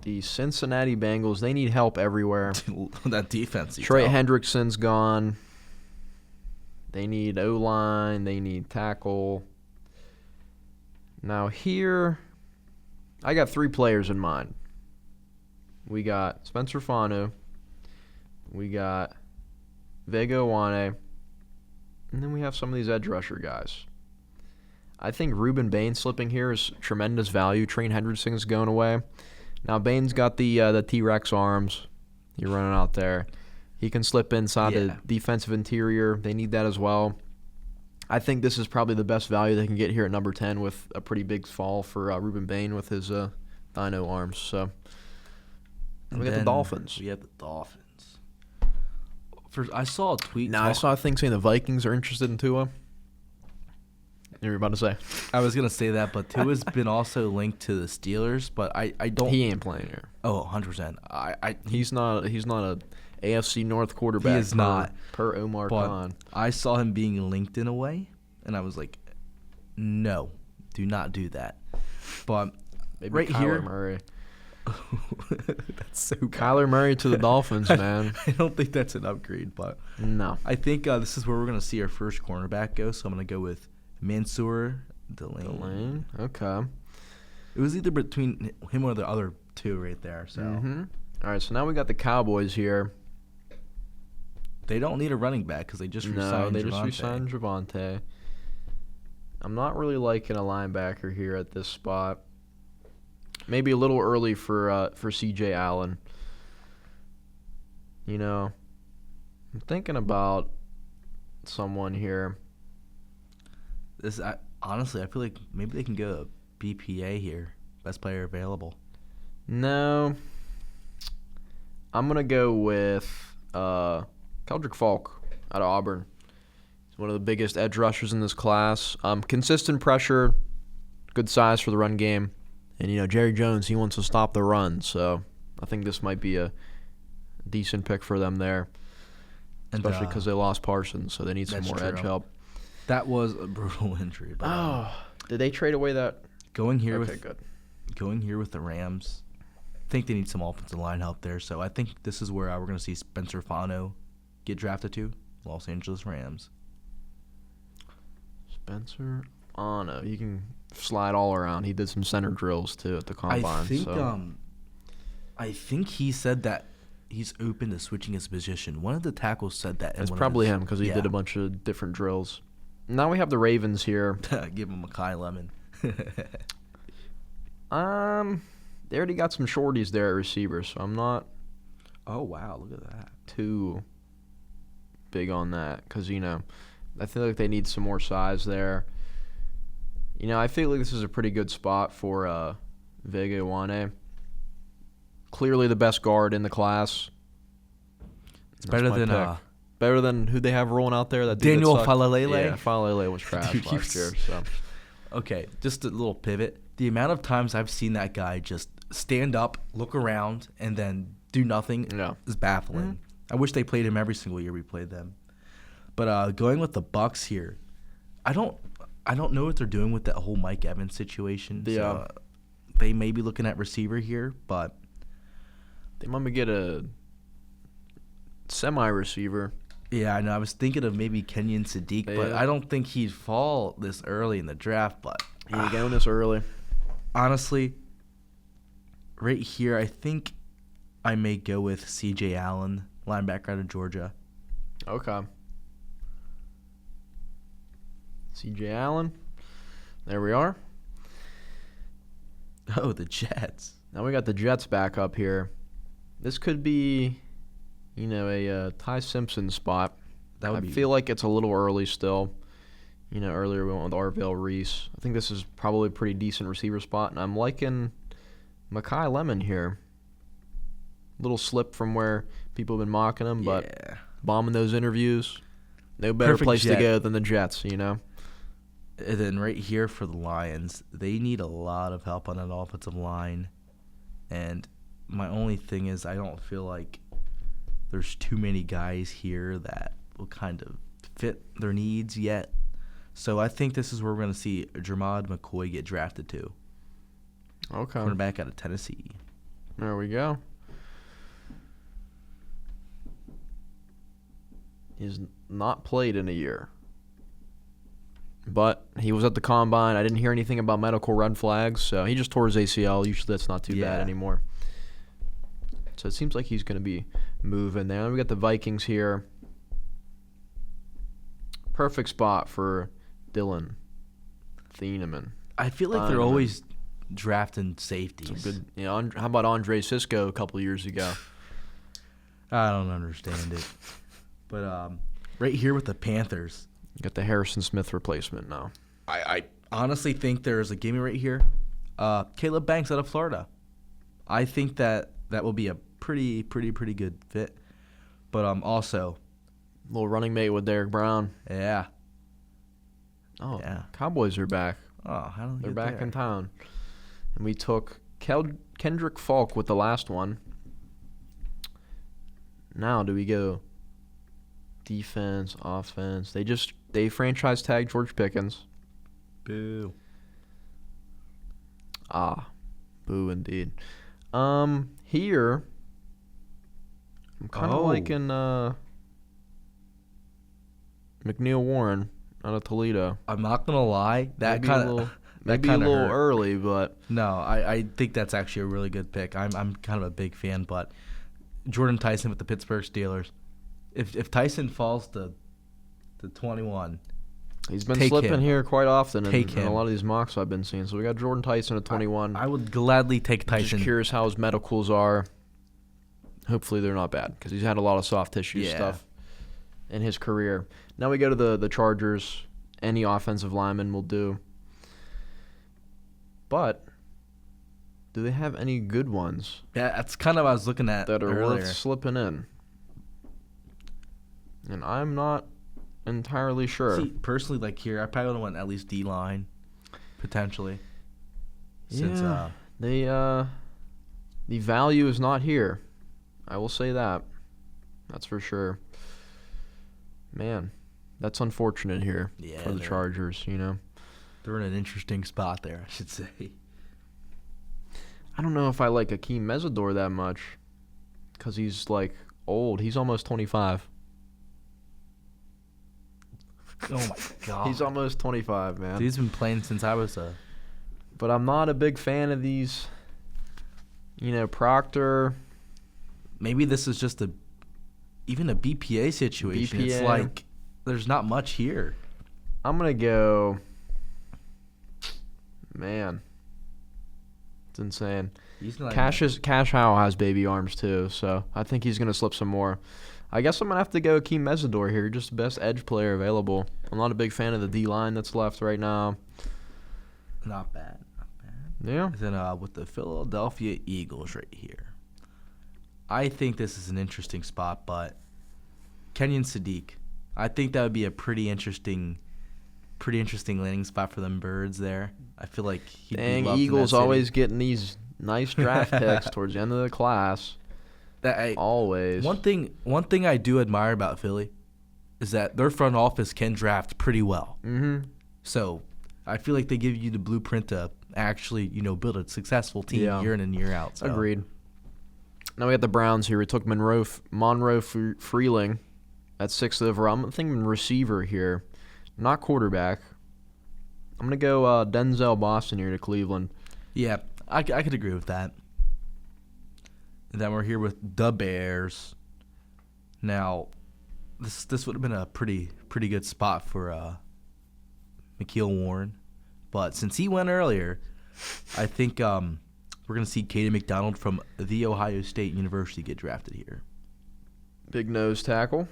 Speaker 1: the Cincinnati Bengals. They need help everywhere.
Speaker 2: That defense.
Speaker 1: Troy Hendrickson's gone. They need O-line. They need tackle. Now here, I got 3 players in mind. We got Spencer Fanu. We got Vega Wane. And then we have some of these edge rusher guys. I think Ruben Bain slipping here is tremendous value. Trent Hendrickson's going away. Now Bain's got the T-Rex arms. You're running out there. He can slip inside the defensive interior. They need that as well. I think this is probably the best value they can get here at number 10 with a pretty big fall for Ruben Bain with his dino arms. So we got the Dolphins.
Speaker 2: We have the Dolphins. I saw a tweet.
Speaker 1: Now I saw a thing saying the Vikings are interested in Tua. You were about to say.
Speaker 2: I was gonna say that, but Tua's been also linked to the Steelers. But I don't.
Speaker 1: He ain't playing here.
Speaker 2: Oh, 100%.
Speaker 1: He's not a AFC North quarterback.
Speaker 2: He is not.
Speaker 1: Per Omar Khan.
Speaker 2: I saw him being linked in a way, and I was like, no, do not do that. But
Speaker 1: Maybe
Speaker 2: right
Speaker 1: Kyler
Speaker 2: here,
Speaker 1: Murray.
Speaker 2: That's so bad.
Speaker 1: Kyler Murray to the Dolphins, man.
Speaker 2: I don't think that's an upgrade, but
Speaker 1: No.
Speaker 2: I think this is where we're going to see our first cornerback go. So I'm going to go with Mansour Delane.
Speaker 1: Okay.
Speaker 2: It was either between him or the other two right there. So
Speaker 1: All right, so now we got the Cowboys here.
Speaker 2: they don't need a running back because they just re-signed
Speaker 1: just
Speaker 2: Javonte.
Speaker 1: re-signed Javonte. I'm not really liking a linebacker here at this spot. Maybe a little early for C.J. Allen. You know, I'm thinking about someone here.
Speaker 2: Honestly, I feel like maybe they can go BPA here, best player available.
Speaker 1: No, I'm gonna go with Keldrick Falk out of Auburn. He's one of the biggest edge rushers in this class. Consistent pressure, good size for the run game, and Jerry Jones, he wants to stop the run, so I think this might be a decent pick for them there, especially because they lost Parsons, so they need some more edge help.
Speaker 2: That was a brutal injury. But,
Speaker 1: did they trade away that?
Speaker 2: Going here
Speaker 1: Okay, good.
Speaker 2: Going here with the Rams, I think they need some offensive line help there. So I think this is where we're going to see Spencer Fano get drafted to Los Angeles Rams.
Speaker 1: Spencer Fano, he can slide all around. He did some center drills too at the combine.
Speaker 2: I think he said that he's open to switching his position. One of the tackles said that.
Speaker 1: It's probably him because he did a bunch of different drills. Now we have the Ravens here.
Speaker 2: Give him a Kai Lemon.
Speaker 1: They already got some shorties there at receiver, so I'm not.
Speaker 2: Oh wow! Look at that.
Speaker 1: Too big on that because I feel like they need some more size there. I feel like this is a pretty good spot for Vega Iwane. Clearly the best guard in the class.
Speaker 2: It's better than
Speaker 1: who they have rolling out there. That
Speaker 2: Daniel
Speaker 1: that
Speaker 2: Falalele.
Speaker 1: Yeah, Falalele was trash last year. So.
Speaker 2: Okay, just a little pivot. The amount of times I've seen that guy just stand up, look around, and then do nothing is baffling.
Speaker 1: Mm-hmm.
Speaker 2: I wish they played him every single year we played them. But going with the Bucks here, I don't know what they're doing with that whole Mike Evans situation.
Speaker 1: Yeah.
Speaker 2: So, they may be looking at receiver here, but
Speaker 1: they might get a semi-receiver.
Speaker 2: Yeah, I know. I was thinking of maybe Kenyon Sadiq, but I don't think he'd fall this early in the draft. But
Speaker 1: he's going this early.
Speaker 2: Honestly, right here, I think I may go with C.J. Allen, linebacker out of Georgia.
Speaker 1: Okay. C.J. Allen. There we are.
Speaker 2: Oh, the Jets.
Speaker 1: Now we got the Jets back up here. This could be, a Ty Simpson spot. I feel like it's a little early still. Earlier we went with Arvell Reese. I think this is probably a pretty decent receiver spot, and I'm liking Makai Lemon here. Little slip from where people have been mocking him, but bombing those interviews. No better place to go than the Jets,
Speaker 2: And then right here for the Lions, they need a lot of help on that offensive line. And my only thing is I don't feel like there's too many guys here that will kind of fit their needs yet. So I think this is where we're going to see Jermod McCoy get drafted to.
Speaker 1: Okay.
Speaker 2: Cornerback out of Tennessee.
Speaker 1: There we go. He's not played in a year. But he was at the combine. I didn't hear anything about medical red flags, so he just tore his ACL. Usually that's not too bad anymore. So it seems like he's going to be moving there. We got the Vikings here. Perfect spot for Dylan Thieneman.
Speaker 2: I feel like they're always drafting safeties.
Speaker 1: Good, how about Andre Sisco a couple of years ago?
Speaker 2: I don't understand it. But right here with the Panthers.
Speaker 1: You got the Harrison Smith replacement now.
Speaker 2: I honestly think there's a gimme right here. Caleb Banks out of Florida. I think that will be a pretty good fit. But also,
Speaker 1: little running mate with Derek Brown.
Speaker 2: Yeah.
Speaker 1: Oh, yeah. Cowboys are back.
Speaker 2: Oh, how did
Speaker 1: they're back in town. And we took Kendrick Falk with the last one. Now, do we go defense, offense? They franchise tag George Pickens.
Speaker 2: Boo.
Speaker 1: Boo indeed. Here, I'm kind of liking McNeil Warren out of Toledo.
Speaker 2: I'm not gonna lie, that
Speaker 1: Maybe
Speaker 2: kind
Speaker 1: a little,
Speaker 2: of
Speaker 1: maybe a little early, but
Speaker 2: No, I think that's actually a really good pick. I'm kind of a big fan, but Jordan Tyson with the Pittsburgh Steelers. If Tyson falls to 21,
Speaker 1: he's been
Speaker 2: take
Speaker 1: slipping
Speaker 2: him.
Speaker 1: here quite often in
Speaker 2: Take
Speaker 1: a
Speaker 2: him.
Speaker 1: lot of these mocks I've been seeing. So we got Jordan Tyson at 21.
Speaker 2: I would gladly take
Speaker 1: I'm just
Speaker 2: Tyson.
Speaker 1: curious how his medicals are. Hopefully they're not bad because he's had a lot of soft tissue stuff in his career. Now we go to the Chargers. Any offensive lineman will do. But do they have any good ones
Speaker 2: Yeah, that's kind of what I was looking at
Speaker 1: that are
Speaker 2: earlier.
Speaker 1: worth slipping in? And I'm not entirely sure.
Speaker 2: See, personally, like here, I probably would have went at least D-line, potentially. Since
Speaker 1: the value is not here. I will say that. That's for sure. Man, that's unfortunate here for the Chargers, you know.
Speaker 2: they're in an interesting spot there, I should say.
Speaker 1: I don't know if I like Akeem Mesidor that much because he's, like, old. He's almost 25.
Speaker 2: Oh, my God.
Speaker 1: He's almost 25, man.
Speaker 2: Dude, he's been playing since I was
Speaker 1: But I'm not a big fan of these, you know, Proctor.
Speaker 2: Maybe this is just even a BPA situation. It's
Speaker 1: BPA.
Speaker 2: like there's not much here.
Speaker 1: I'm going to go, man, it's insane. Cash Howell has baby arms too, so I think he's going to slip some more. I guess I'm going to have to go Akeem Mesidor here, just the best edge player available. I'm not a big fan of the D-line that's left right now.
Speaker 2: Not bad.
Speaker 1: Yeah.
Speaker 2: Then with the Philadelphia Eagles right here. I think this is an interesting spot, but Kenyon Sadiq. I think that would be a pretty interesting landing spot for them birds there. I feel like he'd be loved
Speaker 1: Eagles
Speaker 2: in that
Speaker 1: always
Speaker 2: city.
Speaker 1: getting these nice draft picks towards the end of the class. Always.
Speaker 2: One thing I do admire about Philly is that their front office can draft pretty well.
Speaker 1: Mm-hmm.
Speaker 2: So I feel like they give you the blueprint to actually, build a successful team year in and year out. So.
Speaker 1: Agreed. Now we got the Browns here. We took Monroe Freeling at 6th overall. I'm thinking receiver here, not quarterback. I'm going to go Denzel Boston here to Cleveland.
Speaker 2: Yeah, I could agree with that. And then we're here with the Bears. Now, this would have been a pretty good spot for McKeel Warren. But since he went earlier, I think we're going to see Kaden McDonald from The Ohio State University get drafted here.
Speaker 1: Big nose tackle.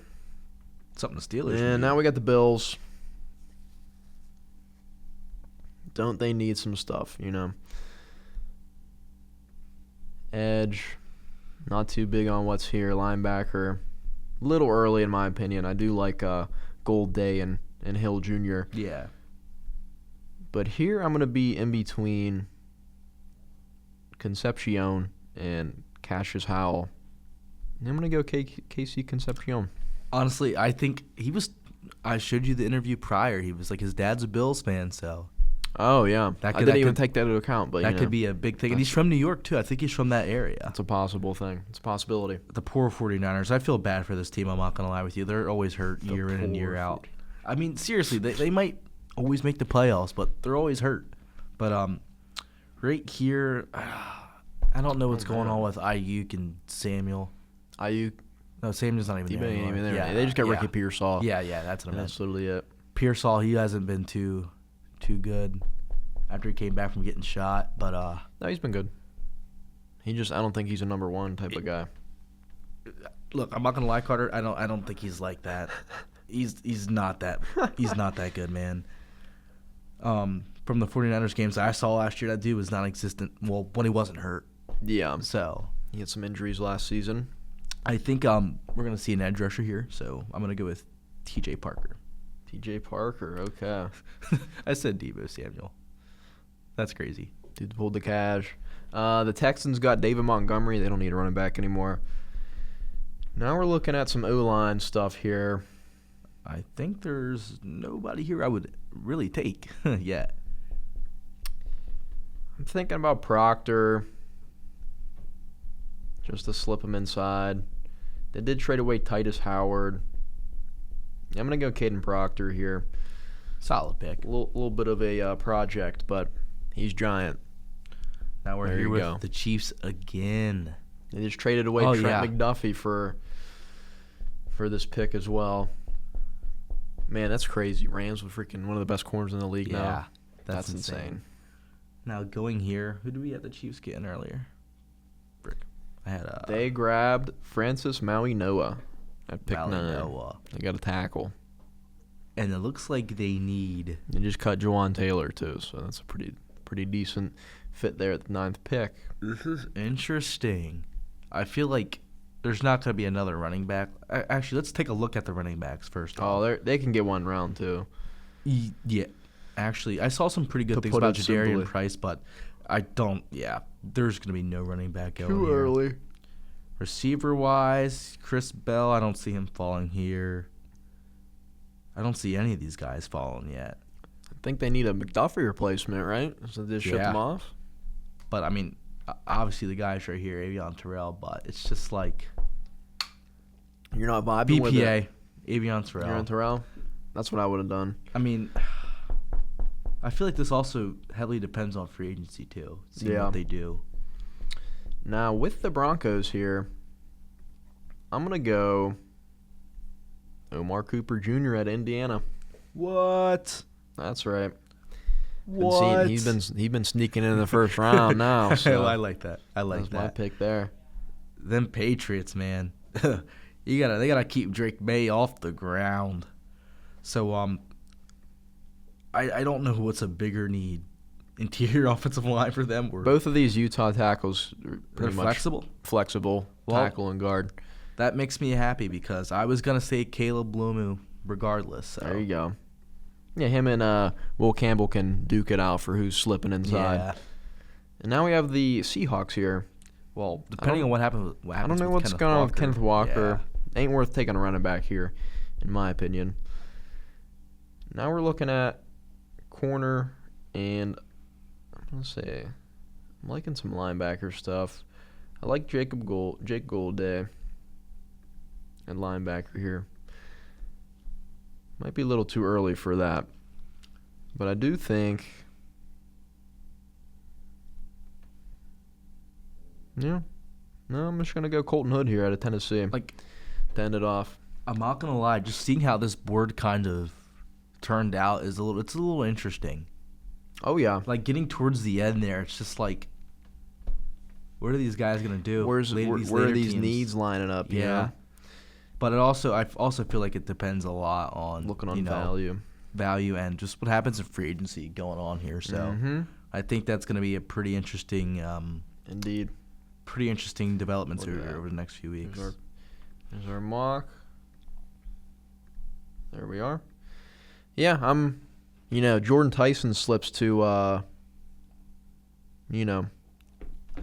Speaker 2: Something the Steelers.
Speaker 1: And now we got the Bills. Don't they need some stuff, Edge, not too big on what's here. Linebacker, little early in my opinion. I do like Gold Day and Hill Jr.
Speaker 2: Yeah.
Speaker 1: But here I'm going to be in between Concepcion and Cassius Howell. I'm going to go KC Concepcion.
Speaker 2: Honestly, I think I showed you the interview prior. He was like, his dad's a Bills fan, so.
Speaker 1: Oh, yeah. I didn't even take that into account. But
Speaker 2: that could be a big thing. And he's from New York, too. I think he's from that area.
Speaker 1: It's a possible thing. It's a possibility.
Speaker 2: The poor 49ers. I feel bad for this team, I'm not going to lie with you. They're always hurt year in and year out. I mean, seriously, they might always make the playoffs, but they're always hurt. But right here, I don't know what's going on with Ayuk and Samuel.
Speaker 1: Ayuk?
Speaker 2: No, Samuel's not even there anymore.
Speaker 1: Yeah, they just got Ricky Pearsall.
Speaker 2: Yeah, that's what I meant.
Speaker 1: That's literally it.
Speaker 2: Pearsall, he hasn't been too good after he came back from getting shot, but
Speaker 1: no, he's been good. I don't think he's a number one type of guy.
Speaker 2: Look, I'm not gonna lie, Carter. I don't think he's like that. He's not that. He's not that good, man. From the 49ers games I saw last year, that dude was non-existent. Well, when he wasn't hurt.
Speaker 1: Yeah.
Speaker 2: So
Speaker 1: he had some injuries last season.
Speaker 2: I think we're gonna see an edge rusher here, so I'm gonna go with T.J. Parker.
Speaker 1: T.J. Parker, okay.
Speaker 2: I said Deebo Samuel. That's crazy.
Speaker 1: Dude pulled the cash. The Texans got David Montgomery. They don't need a running back anymore. Now we're looking at some O-line stuff here.
Speaker 2: I think there's nobody here I would really take yet.
Speaker 1: I'm thinking about Proctor. just to slip him inside. They did trade away Titus Howard. I'm going to go Caden Proctor here.
Speaker 2: Solid pick.
Speaker 1: A little bit of a project, but he's giant.
Speaker 2: Now we're
Speaker 1: There
Speaker 2: here
Speaker 1: you
Speaker 2: with
Speaker 1: go.
Speaker 2: the Chiefs again.
Speaker 1: They just traded away
Speaker 2: Oh,
Speaker 1: Trent
Speaker 2: yeah.
Speaker 1: McDuffie for this pick as well. Man, that's crazy. Rams with freaking one of the best corners in the league
Speaker 2: Yeah,
Speaker 1: now.
Speaker 2: that's insane. Now going here, who did we have the Chiefs getting earlier? Frick. I had
Speaker 1: They grabbed Francis Maui Noah at pick 9.
Speaker 2: Noah.
Speaker 1: They got a tackle.
Speaker 2: And it looks like they need.
Speaker 1: They just cut Jawan Taylor too, so that's a pretty decent fit there at the 9th pick.
Speaker 2: This is interesting. I feel like there's not going to be another running back. Actually, let's take a look at the running backs first.
Speaker 1: Oh, they can get one round too.
Speaker 2: Yeah. Actually, I saw some pretty good
Speaker 1: To
Speaker 2: things
Speaker 1: put
Speaker 2: about
Speaker 1: it
Speaker 2: Jadarian
Speaker 1: simply.
Speaker 2: Price, but I don't. Yeah, there's going to be no running back going here. Receiver-wise, Chris Bell, I don't see him falling here. I don't see any of these guys falling yet.
Speaker 1: I think they need a McDuffie replacement, right? So they ship
Speaker 2: Yeah.
Speaker 1: him off.
Speaker 2: But, I mean, obviously the guys right here, Avion Terrell, but it's just like
Speaker 1: You're not vibing with it.
Speaker 2: BPA, Avion
Speaker 1: You're
Speaker 2: Terrell.
Speaker 1: on Terrell. That's what I would have done.
Speaker 2: I mean, I feel like this also heavily depends on free agency, too. Seeing
Speaker 1: Yeah.
Speaker 2: what they do.
Speaker 1: Now with the Broncos here, I'm gonna go Omar Cooper Jr. at Indiana.
Speaker 2: What?
Speaker 1: That's right.
Speaker 2: What?
Speaker 1: He's been sneaking in the first round now. So
Speaker 2: I like that. I like
Speaker 1: that's my
Speaker 2: that.
Speaker 1: pick there.
Speaker 2: Them Patriots, man. They gotta keep Drake May off the ground. So I don't know what's a bigger need, interior offensive line for them or
Speaker 1: Both of these Utah tackles are
Speaker 2: they're
Speaker 1: pretty much
Speaker 2: flexible. Well,
Speaker 1: tackle and guard.
Speaker 2: That makes me happy because I was gonna say Caleb Lumu regardless. So.
Speaker 1: There you go. Yeah, him and Will Campbell can duke it out for who's slipping inside.
Speaker 2: Yeah.
Speaker 1: And now we have the Seahawks here.
Speaker 2: Well, depending on what happens.
Speaker 1: I don't know
Speaker 2: with
Speaker 1: what's
Speaker 2: Kenneth
Speaker 1: going on with Kenneth Walker.
Speaker 2: Yeah.
Speaker 1: Ain't worth taking a running back here, in my opinion. Now we're looking at corner, and I'm gonna say I'm liking some linebacker stuff. I like Jake Goulday at linebacker here. Might be a little too early for that, but I do think. Yeah. No, I'm just gonna go Colton Hood here out of Tennessee.
Speaker 2: Like,
Speaker 1: to end it off.
Speaker 2: I'm not gonna lie, just seeing how this board kind of turned out it's a little interesting.
Speaker 1: Oh yeah.
Speaker 2: Like getting towards the end there, it's just like, what are these guys gonna do?
Speaker 1: Where are these
Speaker 2: teams?
Speaker 1: needs lining up? You
Speaker 2: Yeah.
Speaker 1: know?
Speaker 2: But I also feel like it depends a lot on
Speaker 1: Looking on value.
Speaker 2: and just what happens in free agency going on here. So I think that's gonna be a pretty interesting,
Speaker 1: Indeed.
Speaker 2: developments
Speaker 1: Look at that.
Speaker 2: over the next few weeks.
Speaker 1: There's our mock. There we are. Yeah, Jordan Tyson slips to,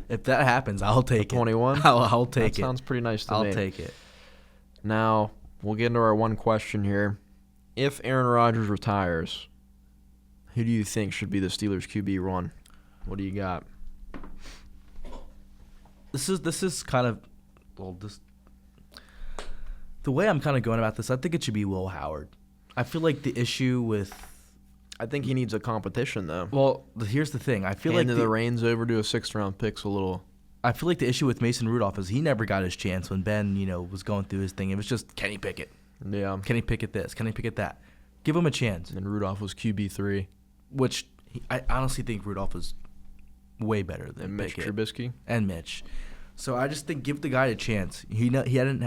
Speaker 2: If that happens, I'll take it.
Speaker 1: 21.
Speaker 2: I'll take
Speaker 1: that
Speaker 2: it.
Speaker 1: sounds pretty nice to me.
Speaker 2: I'll take it.
Speaker 1: Now, we'll get into our one question here. If Aaron Rodgers retires, who do you think should be the Steelers QB1? What do you got?
Speaker 2: This is kind of the way I'm kind of going about this. I think it should be Will Howard. I feel like the issue with
Speaker 1: I think he needs a competition, though.
Speaker 2: here's the thing. I feel
Speaker 1: Handing
Speaker 2: like
Speaker 1: the reins over to a 6th-round pick's a little.
Speaker 2: I feel like the issue with Mason Rudolph is he never got his chance when Ben, was going through his thing. It was just Kenny Pickett.
Speaker 1: Yeah.
Speaker 2: Kenny Pickett this. Kenny Pickett that. Give him a chance.
Speaker 1: And Rudolph was QB3.
Speaker 2: Which I honestly think Rudolph is way better than
Speaker 1: And Mitch
Speaker 2: Pickett.
Speaker 1: Trubisky.
Speaker 2: And Mitch. So I just think give the guy a chance. He didn't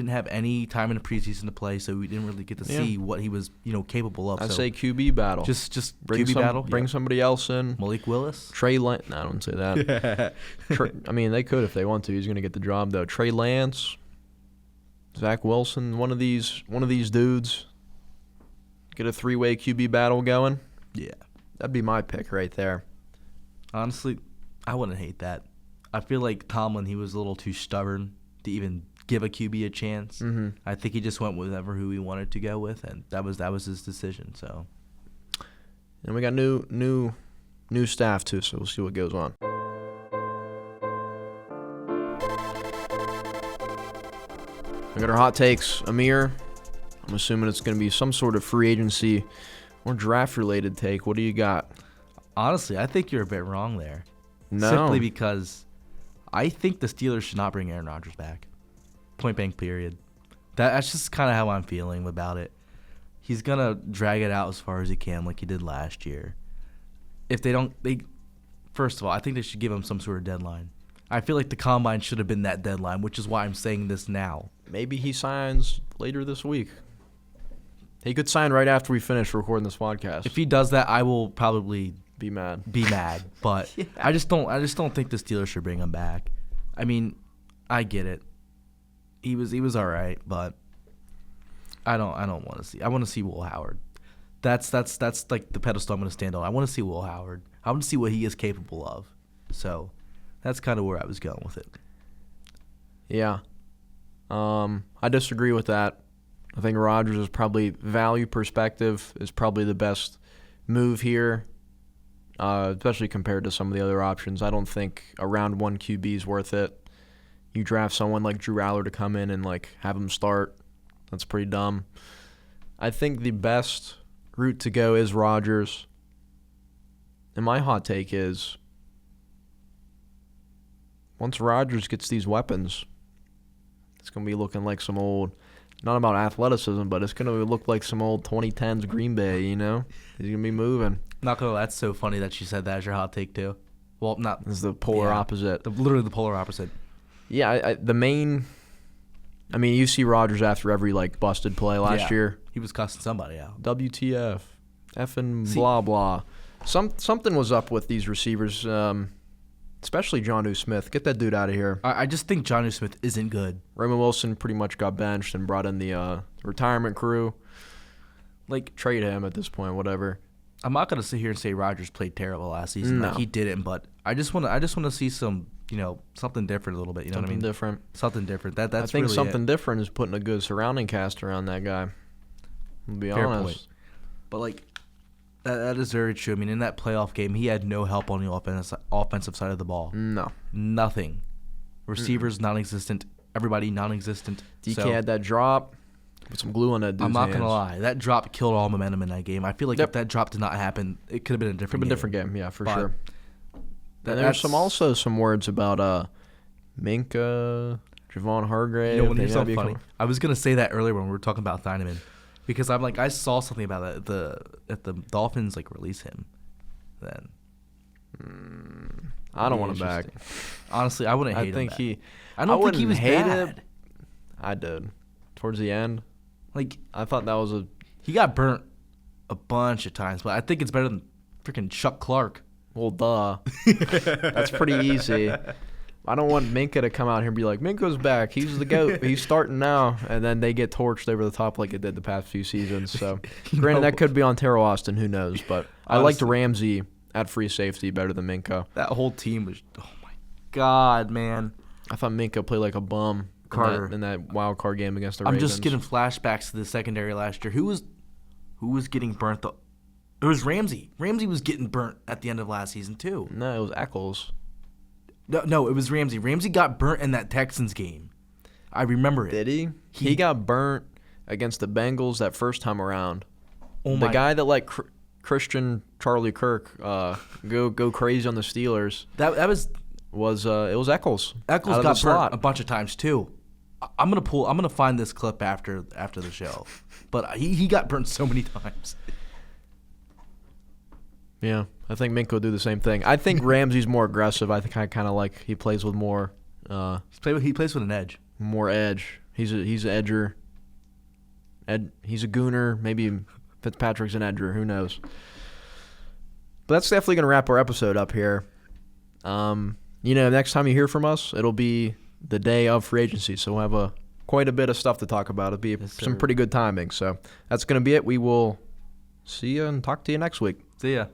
Speaker 2: have any time in the preseason to play, so we didn't really get to see what he was capable of.
Speaker 1: I
Speaker 2: So
Speaker 1: say QB battle.
Speaker 2: just
Speaker 1: bring
Speaker 2: QB battle.
Speaker 1: Bring somebody else in.
Speaker 2: Malik Willis.
Speaker 1: Trey Lance. No, I don't say that. I mean, they could if they want to. He's going to get the job though. Trey Lance, Zach Wilson, one of these dudes. Get a 3-way QB battle going.
Speaker 2: Yeah.
Speaker 1: That'd be my pick right there.
Speaker 2: Honestly, I wouldn't hate that. I feel like Tomlin, he was a little too stubborn to even give a QB a chance.
Speaker 1: Mm-hmm.
Speaker 2: I think he just went with who he wanted to go with, and that was his decision. So,
Speaker 1: And we got new staff too, so we'll see what goes on. We got our hot takes. Amere, I'm assuming it's going to be some sort of free agency or draft-related take. What do you got?
Speaker 2: Honestly, I think you're a bit wrong there.
Speaker 1: No.
Speaker 2: Simply because I think the Steelers should not bring Aaron Rodgers back. Point blank, period. That's just kind of how I'm feeling about it. He's going to drag it out as far as he can like he did last year. If they don't, first of all, I think they should give him some sort of deadline. I feel like the Combine should have been that deadline, which is why I'm saying this now.
Speaker 1: Maybe he signs later this week. He could sign right after we finish recording this podcast.
Speaker 2: If he does that, I will probably
Speaker 1: be mad.
Speaker 2: But yeah. I just don't think the Steelers should bring him back. I mean, I get it. He was all right, but I don't want to see. I want to see Will Howard. That's like the pedestal I'm going to stand on. I want to see Will Howard. I want to see what he is capable of. So that's kind of where I was going with it.
Speaker 1: Yeah. I disagree with that. I think Rodgers is probably, value perspective, is probably the best move here, especially compared to some of the other options. I don't think a round 1 QB is worth it. You draft someone like Drew Aller to come in and like have him start. That's pretty dumb. I think the best route to go is Rodgers. And my hot take is, once Rodgers gets these weapons, it's going to be looking like some old, not about athleticism, but it's going to look like some old 2010s Green Bay, you know? He's going to be moving.
Speaker 2: Not gonna lie, that's so funny that you said that as your hot take too. Well, not.
Speaker 1: It's the polar opposite.
Speaker 2: Literally the polar opposite.
Speaker 1: Yeah, you see Rodgers after every like busted play last year.
Speaker 2: He was cussing somebody out.
Speaker 1: WTF, effing blah blah. Something was up with these receivers, especially Jonnu Smith. Get that dude out of here.
Speaker 2: I just think Jonnu Smith isn't good.
Speaker 1: Raymond Wilson pretty much got benched and brought in the retirement crew. Like, trade him at this point, whatever.
Speaker 2: I'm not gonna sit here and say Rodgers played terrible last season.
Speaker 1: No.
Speaker 2: Like he didn't, but I just want to see some, something different a little bit. You know what I mean? Something different. That's
Speaker 1: I think
Speaker 2: really
Speaker 1: something different is putting a good surrounding cast around that guy. I'll be honest.
Speaker 2: Point. But like that is very true. I mean, in that playoff game, he had no help on the offensive side of the ball.
Speaker 1: No,
Speaker 2: nothing. Receivers non-existent. Everybody non-existent.
Speaker 1: DK had that drop. Put some glue on that dude's
Speaker 2: I'm not
Speaker 1: hands.
Speaker 2: gonna lie. That drop killed all momentum in that game. I feel like if that drop did not happen, it could have been a different game.
Speaker 1: Yeah, for sure. And there's also some words about Minka, Javon Hargrave.
Speaker 2: When you're so funny. I was gonna say that earlier when we were talking about Thieneman, because I'm like, I saw something about that at the Dolphins like release him. Then
Speaker 1: I don't want him back.
Speaker 2: Honestly, I wouldn't hate him.
Speaker 1: I don't think he was
Speaker 2: bad.
Speaker 1: Him. I did. Towards the end.
Speaker 2: Like,
Speaker 1: I thought that was
Speaker 2: he got burnt a bunch of times, but I think it's better than freaking Chuck Clark.
Speaker 1: Well, duh. That's pretty easy. I don't want Minka to come out here and be like, Minka's back. He's the GOAT. He's starting now. And then they get torched over the top like it did the past few seasons. So, granted, that could be on Terrell Austin. Who knows? But honestly, I liked Ramsey at free safety better than Minka.
Speaker 2: That whole team was, oh, my God, man.
Speaker 1: I thought Minka played like a bum.
Speaker 2: Carter
Speaker 1: in that wild card game against the Ravens.
Speaker 2: I'm just getting flashbacks to the secondary last year. Who was getting burnt? It was Ramsey. Ramsey was getting burnt at the end of last season too.
Speaker 1: No, it was Eccles.
Speaker 2: No, it was Ramsey. Ramsey got burnt in that Texans game. I remember it.
Speaker 1: Did he? He got burnt against the Bengals that first time around.
Speaker 2: Oh
Speaker 1: the guy that let Christian Charlie Kirk go crazy on the Steelers.
Speaker 2: That was
Speaker 1: it was Eccles.
Speaker 2: Eccles got burnt a bunch of times too. I'm gonna find this clip after the show, but he got burnt so many times.
Speaker 1: Yeah, I think Minka will do the same thing. I think Ramsey's more aggressive. I think I kind of like he plays with more.
Speaker 2: He plays with an edge.
Speaker 1: More edge. He's an edger. He's a gooner. Maybe Fitzpatrick's an edger. Who knows? But that's definitely gonna wrap our episode up here. Next time you hear from us, it'll be the day of free agency, so we'll have quite a bit of stuff to talk about. It'll be some pretty good timing. So that's going to be it. We will see you and talk to you next week.
Speaker 2: See ya.